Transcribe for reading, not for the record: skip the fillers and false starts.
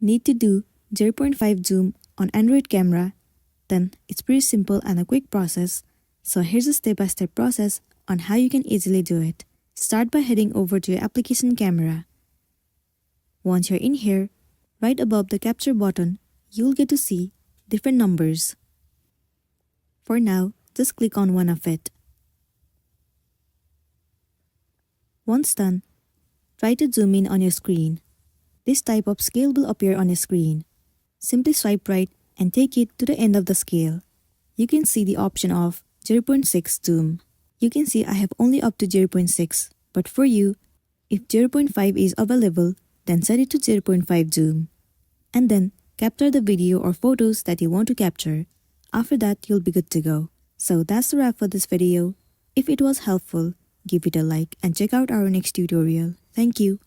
need to do 0.5 zoom on Android camera, then it's pretty simple and a quick process. So here's a step-by-step process on how you can easily do it. Start by heading over to your application camera. Once you're in here, right above the capture button, you'll get to see different numbers. For now, just click on one of it. Once done, try to zoom in on your screen. This type of scale will appear on your screen. Simply swipe right and take it to the end of the scale. You can see the option of 0.6 zoom. You can see I have only up to 0.6, but for you, if 0.5 is available, then set it to 0.5 zoom. And then capture the video or photos that you want to capture. After that, you'll be good to go. So that's the wrap for this video. If it was helpful, give it a like and check out our next tutorial. Thank you.